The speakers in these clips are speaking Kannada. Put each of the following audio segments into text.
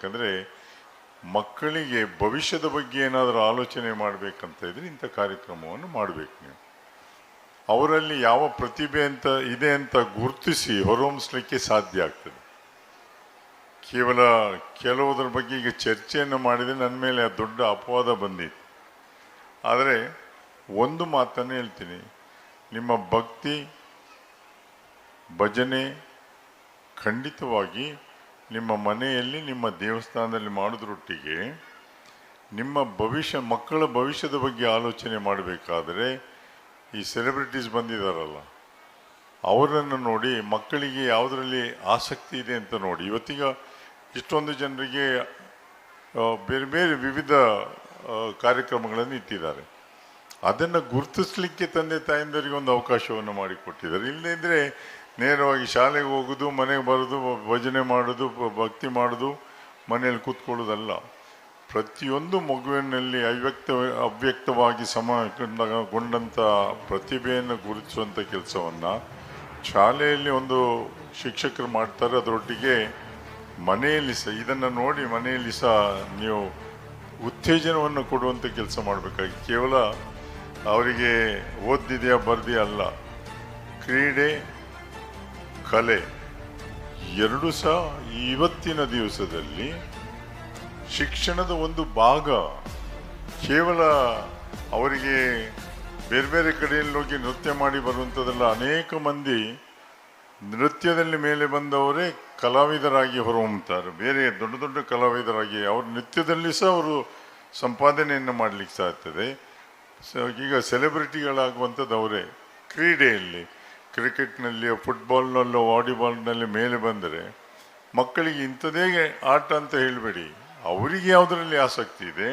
ಯಾಕಂದರೆ ಮಕ್ಕಳಿಗೆ ಭವಿಷ್ಯದ ಬಗ್ಗೆ ಏನಾದರೂ ಆಲೋಚನೆ ಮಾಡಬೇಕಂತ ಇದ್ರೆ ಇಂಥ ಕಾರ್ಯಕ್ರಮವನ್ನು ಮಾಡಬೇಕು ನೀವು. ಅವರಲ್ಲಿ ಯಾವ ಪ್ರತಿಭೆ ಅಂತ ಇದೆ ಅಂತ ಗುರುತಿಸಿ ಹೊರಹೊಮ್ಮಿಸ್ಲಿಕ್ಕೆ ಸಾಧ್ಯ ಆಗ್ತದೆ. ಕೇವಲ ಕೆಲವುದರ ಬಗ್ಗೆ ಈಗ ಚರ್ಚೆಯನ್ನು ಮಾಡಿದರೆ ನನ್ನ ಮೇಲೆ ದೊಡ್ಡ ಅಪವಾದ ಬಂದಿತ್ತು. ಆದರೆ ಒಂದು ಮಾತನ್ನು ಹೇಳ್ತೀನಿ, ನಿಮ್ಮ ಭಕ್ತಿ ಭಜನೆ ಖಂಡಿತವಾಗಿ ನಿಮ್ಮ ಮನೆಯಲ್ಲಿ ನಿಮ್ಮ ದೇವಸ್ಥಾನದಲ್ಲಿ ಮಾಡೋದ್ರೊಟ್ಟಿಗೆ ನಿಮ್ಮ ಮಕ್ಕಳ ಭವಿಷ್ಯದ ಬಗ್ಗೆ ಆಲೋಚನೆ ಮಾಡಬೇಕಾದ್ರೆ ಈ ಸೆಲೆಬ್ರಿಟೀಸ್ ಬಂದಿದ್ದಾರಲ್ಲ ಅವರನ್ನು ನೋಡಿ ಮಕ್ಕಳಿಗೆ ಯಾವುದರಲ್ಲಿ ಆಸಕ್ತಿ ಇದೆ ಅಂತ ನೋಡಿ. ಇವತ್ತೀಗ ಇಷ್ಟೊಂದು ಜನರಿಗೆ ಬೇರೆ ಬೇರೆ ವಿವಿಧ ಕಾರ್ಯಕ್ರಮಗಳನ್ನು ಇಟ್ಟಿದ್ದಾರೆ. ಅದನ್ನು ಗುರುತಿಸ್ಲಿಕ್ಕೆ ತಂದೆ ತಾಯಂದರಿಗೆ ಒಂದು ಅವಕಾಶವನ್ನು ಮಾಡಿಕೊಟ್ಟಿದ್ದಾರೆ. ಇಲ್ಲದಿದ್ದರೆ ನೇರವಾಗಿ ಶಾಲೆಗೆ ಹೋಗೋದು, ಮನೆಗೆ ಬರೋದು, ಭಜನೆ ಮಾಡೋದು, ಭಕ್ತಿ ಮಾಡೋದು, ಮನೆಯಲ್ಲಿ ಕೂತ್ಕೊಳ್ಳೋದಲ್ಲ. ಪ್ರತಿಯೊಂದು ಮಗುವಿನಲ್ಲಿ ಅವ್ಯಕ್ತವಾಗಿ ಗೊಂಡಂಥ ಪ್ರತಿಭೆಯನ್ನು ಗುರುತಿಸುವಂಥ ಕೆಲಸವನ್ನು ಶಾಲೆಯಲ್ಲಿ ಒಂದು ಶಿಕ್ಷಕರು ಮಾಡ್ತಾರೆ. ಅದರೊಟ್ಟಿಗೆ ಮನೆಯಲ್ಲಿ ಸಹ ಇದನ್ನು ನೋಡಿ ಮನೆಯಲ್ಲಿ ಸಹ ನೀವು ಉತ್ತೇಜನವನ್ನು ಕೊಡುವಂಥ ಕೆಲಸ ಮಾಡಬೇಕಾಗಿ ಕೇವಲ ಅವರಿಗೆ ಓದಿದೆಯಾ ಬರ್ದಿಯಾ ಅಲ್ಲ, ಕ್ರೀಡೆ ಕಲೆ ಎರಡೂ ಸಹ ಇವತ್ತಿನ ದಿವಸದಲ್ಲಿ ಶಿಕ್ಷಣದ ಒಂದು ಭಾಗ. ಕೇವಲ ಅವರಿಗೆ ಬೇರೆ ಬೇರೆ ಕಡೆಯಲ್ಲಿ ಹೋಗಿ ನೃತ್ಯ ಮಾಡಿ ಬರುವಂಥದ್ದಲ್ಲ. ಅನೇಕ ಮಂದಿ ನೃತ್ಯದಲ್ಲಿ ಮೇಲೆ ಬಂದವರೇ ಕಲಾವಿದರಾಗಿ ಹೊರಹೊಮ್ಮುತ್ತಾರೆ, ಬೇರೆ ದೊಡ್ಡ ದೊಡ್ಡ ಕಲಾವಿದರಾಗಿ. ಅವ್ರ ನೃತ್ಯದಲ್ಲಿ ಸಹ ಅವರು ಸಂಪಾದನೆಯನ್ನು ಮಾಡಲಿಕ್ಕೆ ಸಾಧ್ತದೆ. ಈಗ ಸೆಲೆಬ್ರಿಟಿಗಳಾಗುವಂಥದ್ದು ಅವರೇ. ಕ್ರೀಡೆಯಲ್ಲಿ ಕ್ರಿಕೆಟ್ನಲ್ಲಿ, ಫುಟ್ಬಾಲ್ನಲ್ಲೋ, ವಾಲಿಬಾಲ್ನಲ್ಲಿ ಮೇಲೆ ಬಂದರೆ ಮಕ್ಕಳಿಗೆ ಇಂಥದೇ ಆಟ ಅಂತ ಹೇಳಬೇಡಿ, ಅವರಿಗೆ ಯಾವುದರಲ್ಲಿ ಆಸಕ್ತಿ ಇದೆ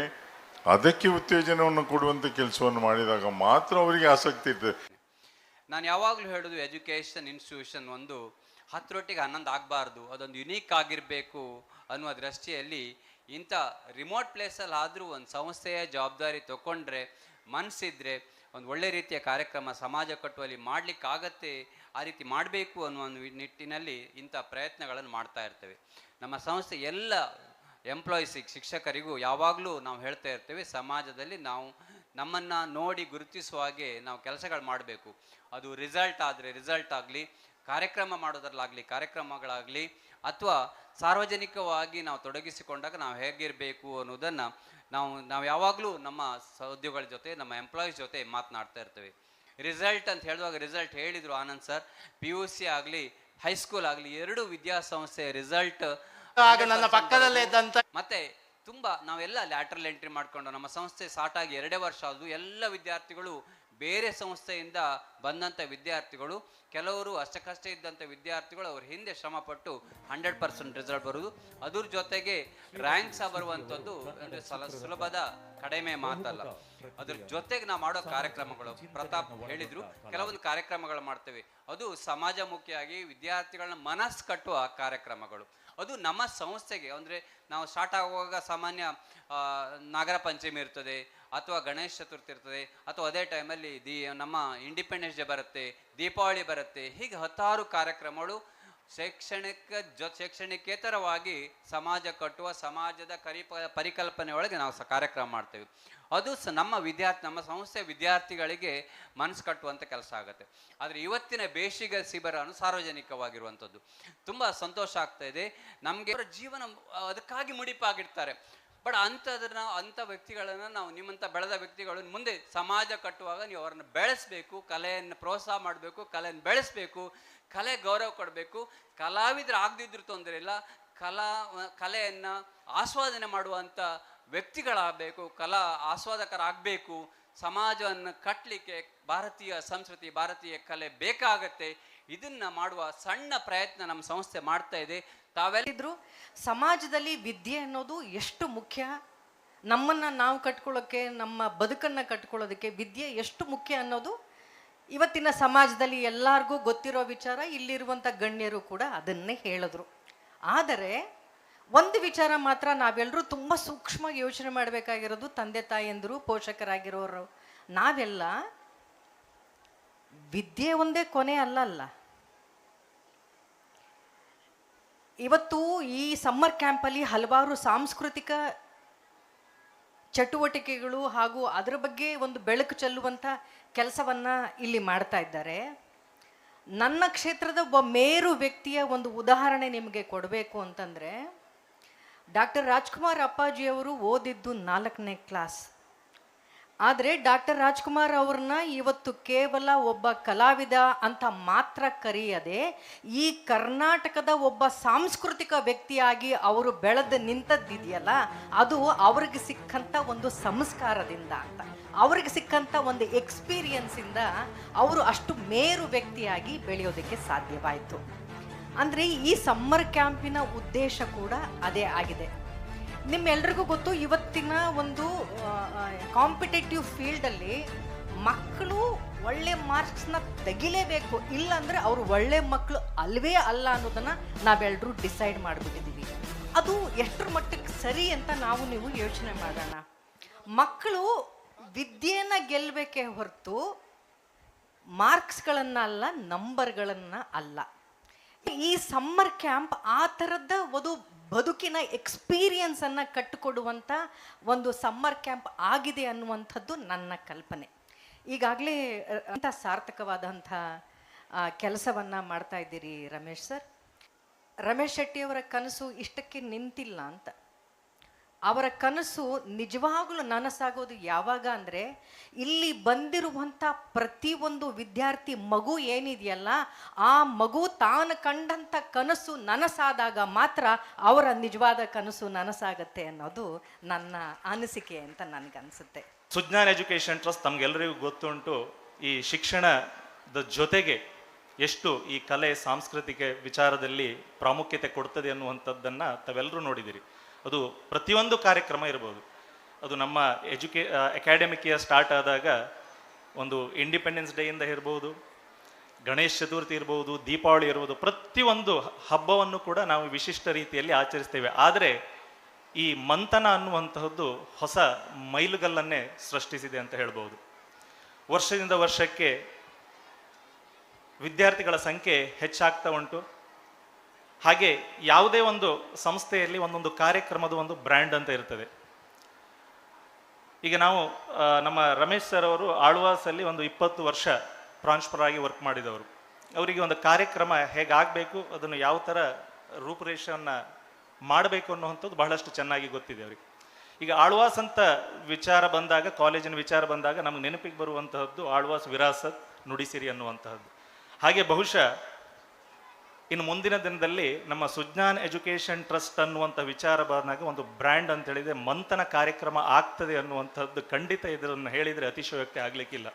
ಅದಕ್ಕೆ ಉತ್ತೇಜನವನ್ನು ಕೊಡುವಂಥ ಕೆಲಸವನ್ನು ಮಾಡಿದಾಗ ಮಾತ್ರ ಅವರಿಗೆ ಆಸಕ್ತಿ ಇರ್ತದೆ. ನಾನು ಯಾವಾಗಲೂ ಹೇಳೋದು, ಎಜುಕೇಷನ್ ಇನ್ಸ್ಟಿಟ್ಯೂಷನ್ ಒಂದು 10ರೊಟ್ಟಿಗೆ 11 ಆಗಬಾರ್ದು, ಅದೊಂದು ಯುನೀಕ್ ಆಗಿರಬೇಕು ಅನ್ನುವ ದೃಷ್ಟಿಯಲ್ಲಿ ಇಂಥ ರಿಮೋಟ್ ಪ್ಲೇಸಲ್ಲಿ ಆದರೂ ಒಂದು ಸಂಸ್ಥೆಯ ಜವಾಬ್ದಾರಿ ತಗೊಂಡ್ರೆ, ಮನಸ್ಸಿದ್ರೆ ಒಂದು ಒಳ್ಳೆ ರೀತಿಯ ಕಾರ್ಯಕ್ರಮ ಸಮಾಜ ಕಟ್ಟುವಲ್ಲಿ ಮಾಡಲಿಕ್ಕಾಗತ್ತೆ. ಆ ರೀತಿ ಮಾಡಬೇಕು ಅನ್ನುವ ಒಂದು ನಿಟ್ಟಿನಲ್ಲಿ ಇಂಥ ಪ್ರಯತ್ನಗಳನ್ನು ಮಾಡ್ತಾ ಇರ್ತೇವೆ. ನಮ್ಮ ಸಂಸ್ಥೆ ಎಲ್ಲ ಎಂಪ್ಲಾಯೀಸಿಗೆ, ಶಿಕ್ಷಕರಿಗೂ ಯಾವಾಗಲೂ ನಾವು ಹೇಳ್ತಾ ಇರ್ತೇವೆ, ಸಮಾಜದಲ್ಲಿ ನಾವು ನಮ್ಮನ್ನು ನೋಡಿ ಗುರುತಿಸುವ ಹಾಗೆ ನಾವು ಕೆಲಸಗಳು ಮಾಡಬೇಕು. ಅದು ರಿಸಲ್ಟ್ ಆದರೆ ರಿಸಲ್ಟ್ ಆಗಲಿ, ಕಾರ್ಯಕ್ರಮ ಮಾಡೋದ್ರಲ್ಲಾಗಲಿ ಕಾರ್ಯಕ್ರಮಗಳಾಗಲಿ, ಅಥವಾ ಸಾರ್ವಜನಿಕವಾಗಿ ನಾವು ತೊಡಗಿಸಿಕೊಂಡಾಗ ನಾವು ಹೇಗಿರಬೇಕು ಅನ್ನೋದನ್ನು ನಾವು ಯಾವಾಗಲೂ ನಮ್ಮ ಸಹೋದ್ಯೋಗಿಗಳ ಜೊತೆ, ನಮ್ಮ ಎಂಪ್ಲಾಯೀಸ್ ಜೊತೆ ಮಾತನಾಡ್ತಾ ಇರ್ತೇವೆ. ರಿಸಲ್ಟ್ ಅಂತ ಹೇಳುವಾಗ ರಿಸಲ್ಟ್ ಹೇಳಿದರು ಆನಂದ್ ಸರ್, PUC ಆಗಲಿ ಹೈಸ್ಕೂಲ್ ಆಗಲಿ ಎರಡೂ ವಿದ್ಯಾಸಂಸ್ಥೆಯ ರಿಸಲ್ಟ್ ನನ್ನ ಪಕ್ಕದಲ್ಲೇ ಇದ್ದಂತ ಮತ್ತೆ ತುಂಬ ನಾವೆಲ್ಲ ಲ್ಯಾಟ್ರಲ್ ಎಂಟ್ರಿ ಮಾಡಿಕೊಂಡು ನಮ್ಮ ಸಂಸ್ಥೆ ಸ್ಟಾರ್ಟ್ ಆಗಿ 2 ವರ್ಷ ಆದವು. ಎಲ್ಲ ವಿದ್ಯಾರ್ಥಿಗಳು ಬೇರೆ ಸಂಸ್ಥೆಯಿಂದ ಬಂದಂಥ ವಿದ್ಯಾರ್ಥಿಗಳು, ಕೆಲವರು ಅಷ್ಟಕ್ಕಷ್ಟ ಇದ್ದಂಥ ವಿದ್ಯಾರ್ಥಿಗಳು ಅವ್ರ ಹಿಂದೆ ಶ್ರಮಪಟ್ಟು 100% ರಿಸಲ್ಟ್ ಬರುವುದು. ಅದ್ರ ಜೊತೆಗೆ ರ್ಯಾಂಕ್ ಸಹ ಬರುವಂಥದ್ದು ಸುಲಭದ ಕಡಿಮೆ ಮಾತಲ್ಲ. ಅದ್ರ ಜೊತೆಗೆ ನಾವು ಮಾಡೋ ಕಾರ್ಯಕ್ರಮಗಳು, ಪ್ರತಾಪ್ ಹೇಳಿದ್ರು, ಕೆಲವೊಂದು ಕಾರ್ಯಕ್ರಮಗಳು ಮಾಡ್ತೇವೆ. ಅದು ಸಮಾಜಮುಖಿಯಾಗಿ ವಿದ್ಯಾರ್ಥಿಗಳನ್ನ ಮನಸ್ಸು ಕಟ್ಟುವ ಕಾರ್ಯಕ್ರಮಗಳು. ಅದು ನಮ್ಮ ಸಂಸ್ಥೆಗೆ ಅಂದರೆ ನಾವು ಸ್ಟಾರ್ಟ್ ಆಗುವಾಗ ಸಾಮಾನ್ಯ ನಾಗರ ಪಂಚಮಿ ಇರ್ತದೆ, ಅಥವಾ ಗಣೇಶ ಚತುರ್ಥಿ ಇರ್ತದೆ, ಅಥವಾ ಅದೇ ಟೈಮಲ್ಲಿ ನಮ್ಮ ಇಂಡಿಪೆಂಡೆನ್ಸ್ ಡೇ ಬರುತ್ತೆ, ದೀಪಾವಳಿ ಬರುತ್ತೆ. ಹೀಗೆ 10 ಕಾರ್ಯಕ್ರಮಗಳು ಶೈಕ್ಷಣಿಕೇತರವಾಗಿ ಸಮಾಜ ಕಟ್ಟುವ, ಸಮಾಜದ ಪರಿಕಲ್ಪನೆ ಒಳಗೆ ನಾವು ಕಾರ್ಯಕ್ರಮ ಮಾಡ್ತೇವೆ. ಅದು ನಮ್ಮ ಸಂಸ್ಥೆ ವಿದ್ಯಾರ್ಥಿಗಳಿಗೆ ಮನಸ್ಸು ಕಟ್ಟುವಂಥ ಕೆಲಸ ಆಗುತ್ತೆ. ಆದರೆ ಇವತ್ತಿನ ಬೇಸಿಗೆ ಶಿಬಿರ ಸಾರ್ವಜನಿಕವಾಗಿರುವಂಥದ್ದು ತುಂಬ ಸಂತೋಷ ಆಗ್ತಾ ಇದೆ ನಮಗೆ. ಅವರ ಜೀವನ ಅದಕ್ಕಾಗಿ ಮುಡಿಪಾಗಿರ್ತಾರೆ. ಬಟ್ ಅಂಥ ವ್ಯಕ್ತಿಗಳನ್ನು ನಾವು, ನಿಮ್ಮಂಥ ಬೆಳೆದ ವ್ಯಕ್ತಿಗಳನ್ನು ಮುಂದೆ ಸಮಾಜ ಕಟ್ಟುವಾಗ ನೀವು ಅವರನ್ನು ಬೆಳೆಸಬೇಕು, ಕಲೆಯನ್ನು ಪ್ರೋತ್ಸಾಹ ಮಾಡಬೇಕು, ಕಲೆಯನ್ನು ಬೆಳೆಸಬೇಕು, ಕಲೆ ಗೌರವ ಕೊಡಬೇಕು. ಕಲಾವಿದರು ಆಗದಿದ್ರೂ ತೊಂದರೆ ಇಲ್ಲ, ಕಲೆಯನ್ನು ಆಸ್ವಾದನೆ ಮಾಡುವಂಥ ವ್ಯಕ್ತಿಗಳಾಗಬೇಕು, ಕಲಾ ಆಸ್ವಾದಕರಾಗಬೇಕು. ಸಮಾಜವನ್ನು ಕಟ್ಟಲಿಕ್ಕೆ ಭಾರತೀಯ ಸಂಸ್ಕೃತಿ, ಭಾರತೀಯ ಕಲೆ ಬೇಕಾಗತ್ತೆ. ಇದನ್ನ ಮಾಡುವ ಸಣ್ಣ ಪ್ರಯತ್ನ ನಮ್ಮ ಸಂಸ್ಥೆ ಮಾಡ್ತಾ ಇದೆ. ತಾವೆಲ್ಲಿದ್ರು ಸಮಾಜದಲ್ಲಿ ವಿದ್ಯೆ ಅನ್ನೋದು ಎಷ್ಟು ಮುಖ್ಯ, ನಮ್ಮನ್ನು ನಾವು ಕಟ್ಕೊಳ್ಳೋಕ್ಕೆ, ನಮ್ಮ ಬದುಕನ್ನು ಕಟ್ಕೊಳ್ಳೋದಕ್ಕೆ ವಿದ್ಯೆ ಎಷ್ಟು ಮುಖ್ಯ ಅನ್ನೋದು ಇವತ್ತಿನ ಸಮಾಜದಲ್ಲಿ ಎಲ್ಲರಿಗೂ ಗೊತ್ತಿರೋ ವಿಚಾರ. ಇಲ್ಲಿರುವಂಥ ಗಣ್ಯರು ಕೂಡ ಅದನ್ನೇ ಹೇಳಿದ್ರು. ಆದರೆ ಒಂದು ವಿಚಾರ ಮಾತ್ರ ನಾವೆಲ್ಲರೂ ತುಂಬ ಸೂಕ್ಷ್ಮವಾಗಿ ಯೋಚನೆ ಮಾಡಬೇಕಾಗಿರೋದು, ತಂದೆ ತಾಯಿಯಂದರು, ಪೋಷಕರಾಗಿರೋರು ನಾವೆಲ್ಲ, ವಿದ್ಯೆ ಒಂದೇ ಕೊನೆ ಅಲ್ಲ. ಇವತ್ತು ಈ ಸಮ್ಮರ್ ಕ್ಯಾಂಪಲ್ಲಿ ಹಲವಾರು ಸಾಂಸ್ಕೃತಿಕ ಚಟುವಟಿಕೆಗಳು ಹಾಗೂ ಅದರ ಬಗ್ಗೆ ಒಂದು ಬೆಳಕು ಚೆಲ್ಲುವಂಥ ಕೆಲಸವನ್ನು ಇಲ್ಲಿ ಮಾಡ್ತಾ ಇದ್ದಾರೆ. ನನ್ನ ಕ್ಷೇತ್ರದ ಒಬ್ಬ ಮೇರು ವ್ಯಕ್ತಿಯ ಒಂದು ಉದಾಹರಣೆ ನಿಮಗೆ ಕೊಡಬೇಕು ಅಂತಂದರೆ, ಡಾಕ್ಟರ್ ರಾಜ್ಕುಮಾರ್ ಅಪ್ಪಾಜಿಯವರು ಓದಿದ್ದು 4ನೇ ಕ್ಲಾಸ್. ಆದರೆ ಡಾಕ್ಟರ್ ರಾಜ್ಕುಮಾರ್ ಅವ್ರನ್ನ ಇವತ್ತು ಕೇವಲ ಒಬ್ಬ ಕಲಾವಿದ ಅಂತ ಮಾತ್ರ ಕರೆಯದೆ ಈ ಕರ್ನಾಟಕದ ಒಬ್ಬ ಸಾಂಸ್ಕೃತಿಕ ವ್ಯಕ್ತಿಯಾಗಿ ಅವರು ಬೆಳೆದು ನಿಂತದ್ದಿದೆಯಲ್ಲ, ಅದು ಅವ್ರಿಗೆ ಸಿಕ್ಕಂಥ ಒಂದು ಸಂಸ್ಕಾರದಿಂದ ಅಂತ, ಅವ್ರಿಗೆ ಸಿಕ್ಕಂಥ ಒಂದು ಎಕ್ಸ್ಪೀರಿಯನ್ಸಿಂದ ಅವರು ಅಷ್ಟು ಮೇರು ವ್ಯಕ್ತಿಯಾಗಿ ಬೆಳೆಯೋದಕ್ಕೆ ಸಾಧ್ಯವಾಯಿತು. ಅಂದರೆ ಈ ಸಮ್ಮರ್ ಕ್ಯಾಂಪಿನ ಉದ್ದೇಶ ಕೂಡ ಅದೇ ಆಗಿದೆ. ನಿಮ್ಮೆಲ್ರಿಗೂ ಗೊತ್ತು, ಇವತ್ತಿನ ಒಂದು ಕಾಂಪಿಟೇಟಿವ್ ಫೀಲ್ಡಲ್ಲಿ ಮಕ್ಕಳು ಒಳ್ಳೆ ಮಾರ್ಕ್ಸ್ನ ತೆಗಿಲೇಬೇಕು, ಇಲ್ಲಾಂದರೆ ಅವರು ಒಳ್ಳೆ ಮಕ್ಕಳು ಅಲ್ವೇ ಅಲ್ಲ ಅನ್ನೋದನ್ನು ನಾವೆಲ್ಲರೂ ಡಿಸೈಡ್ ಮಾಡಿಬಿಟ್ಟಿದ್ದೀವಿ. ಅದು ಎಷ್ಟರ ಮಟ್ಟಕ್ಕೆ ಸರಿ ಅಂತ ನಾವು ನೀವು ಯೋಚನೆ ಮಾಡೋಣ. ಮಕ್ಕಳು ವಿದ್ಯೆಯನ್ನು ಗೆಲ್ಲಬೇಕೇ ಹೊರತು ಮಾರ್ಕ್ಸ್ಗಳನ್ನು ಅಲ್ಲ, ನಂಬರ್ಗಳನ್ನು ಅಲ್ಲ. ಈ ಸಮ್ಮರ್ ಕ್ಯಾಂಪ್ ಆ ಥರದ ಒಂದು ಬದುಕಿನ ಎಕ್ಸ್ಪೀರಿಯನ್ಸನ್ನು ಕಟ್ಟಿಕೊಡುವಂಥ ಒಂದು ಸಮ್ಮರ್ ಕ್ಯಾಂಪ್ ಆಗಿದೆ ಅನ್ನುವಂಥದ್ದು ನನ್ನ ಕಲ್ಪನೆ. ಈಗಾಗಲೇ ಅಂಥ ಸಾರ್ಥಕವಾದಂಥ ಕೆಲಸವನ್ನು ಮಾಡ್ತಾ ಇದ್ದೀರಿ ರಮೇಶ್ ಸರ್. ರಮೇಶ್ ಶೆಟ್ಟಿಯವರ ಕನಸು ಇಷ್ಟಕ್ಕೆ ನಿಂತಿಲ್ಲ ಅಂತ. ಅವರ ಕನಸು ನಿಜವಾಗಲೂ ನನಸಾಗೋದು ಯಾವಾಗ ಅಂದರೆ, ಇಲ್ಲಿ ಬಂದಿರುವಂಥ ಪ್ರತಿಯೊಂದು ವಿದ್ಯಾರ್ಥಿ ಮಗು ಏನಿದೆಯಲ್ಲ, ಆ ಮಗು ತಾನು ಕಂಡಂಥ ಕನಸು ನನಸಾದಾಗ ಮಾತ್ರ ಅವರ ನಿಜವಾದ ಕನಸು ನನಸಾಗತ್ತೆ ಅನ್ನೋದು ನನ್ನ ಅನಿಸಿಕೆ ಅಂತ ನನಗನ್ಸುತ್ತೆ. ಸುಜ್ಞಾನ್ ಎಜುಕೇಷನ್ ಟ್ರಸ್ಟ್ ತಮಗೆಲ್ಲರಿಗೂ ಗೊತ್ತುಂಟು, ಈ ಶಿಕ್ಷಣದ ಜೊತೆಗೆ ಎಷ್ಟು ಈ ಕಲೆ ಸಾಂಸ್ಕೃತಿಕ ವಿಚಾರದಲ್ಲಿ ಪ್ರಾಮುಖ್ಯತೆ ಕೊಡ್ತದೆ ಅನ್ನುವಂಥದ್ದನ್ನು ತಾವೆಲ್ಲರೂ ನೋಡಿದ್ದೀರಿ. ಅದು ಪ್ರತಿಯೊಂದು ಕಾರ್ಯಕ್ರಮ ಇರ್ಬೋದು, ಅದು ನಮ್ಮ ಅಕಾಡೆಮಿಕ್ ಇಯರ್ ಸ್ಟಾರ್ಟ್ ಆದಾಗ ಒಂದು ಇಂಡಿಪೆಂಡೆನ್ಸ್ ಡೇಯಿಂದ ಇರ್ಬೋದು, ಗಣೇಶ ಚತುರ್ಥಿ ಇರ್ಬೋದು, ದೀಪಾವಳಿ ಇರ್ಬೋದು, ಪ್ರತಿಯೊಂದು ಹಬ್ಬವನ್ನು ಕೂಡ ನಾವು ವಿಶಿಷ್ಟ ರೀತಿಯಲ್ಲಿ ಆಚರಿಸ್ತೇವೆ. ಆದರೆ ಈ ಮಂಥನ ಅನ್ನುವಂತಹದ್ದು ಹೊಸ ಮೈಲುಗಲ್ಲನ್ನೇ ಸೃಷ್ಟಿಸಿದೆ ಅಂತ ಹೇಳ್ಬೋದು. ವರ್ಷದಿಂದ ವರ್ಷಕ್ಕೆ ವಿದ್ಯಾರ್ಥಿಗಳ ಸಂಖ್ಯೆ ಹೆಚ್ಚಾಗ್ತಾ ಉಂಟು. ಹಾಗೆ ಯಾವುದೇ ಒಂದು ಸಂಸ್ಥೆಯಲ್ಲಿ ಒಂದೊಂದು ಕಾರ್ಯಕ್ರಮದ ಒಂದು ಬ್ರ್ಯಾಂಡ್ ಅಂತ ಇರ್ತದೆ. ಈಗ ನಾವು ನಮ್ಮ ರಮೇಶ್ ಸರ್ ಅವರು ಆಳ್ವಾಸಲ್ಲಿ ಒಂದು 20 ವರ್ಷ ಪ್ರಾಂಶುಪಾಲರ್ ಆಗಿ ವರ್ಕ್ ಮಾಡಿದವರು. ಅವರಿಗೆ ಒಂದು ಕಾರ್ಯಕ್ರಮ ಹೇಗಾಗಬೇಕು, ಅದನ್ನು ಯಾವ ಥರ ರೂಪುರೇಷೆಯನ್ನು ಮಾಡಬೇಕು ಅನ್ನುವಂಥದ್ದು ಬಹಳಷ್ಟು ಚೆನ್ನಾಗಿ ಗೊತ್ತಿದೆ ಅವರಿಗೆ. ಈಗ ಆಳ್ವಾಸ್ ಅಂತ ವಿಚಾರ ಬಂದಾಗ, ಕಾಲೇಜಿನ ವಿಚಾರ ಬಂದಾಗ ನಮಗೆ ನೆನಪಿಗೆ ಬರುವಂತಹದ್ದು ಆಳ್ವಾಸ್ ವಿರಾಸತ್ ನುಡಿಸಿರಿ ಅನ್ನುವಂತಹದ್ದು. ಹಾಗೆ ಬಹುಶಃ ಇನ್ನು ಮುಂದಿನ ದಿನದಲ್ಲಿ ನಮ್ಮ ಸುಜ್ಞಾನ್ ಎಜುಕೇಷನ್ ಟ್ರಸ್ಟ್ ಅನ್ನುವಂಥ ವಿಚಾರ ಬಂದಾಗ ಒಂದು ಬ್ರ್ಯಾಂಡ್ ಅಂತ ಹೇಳಿದರೆ ಮಂಥನ ಕಾರ್ಯಕ್ರಮ ಆಗ್ತದೆ ಅನ್ನುವಂಥದ್ದು ಖಂಡಿತ ಇದನ್ನು ಹೇಳಿದರೆ ಅತಿಶಯೋಕ್ತಿ ಆಗಲಿಕ್ಕಿಲ್ಲ.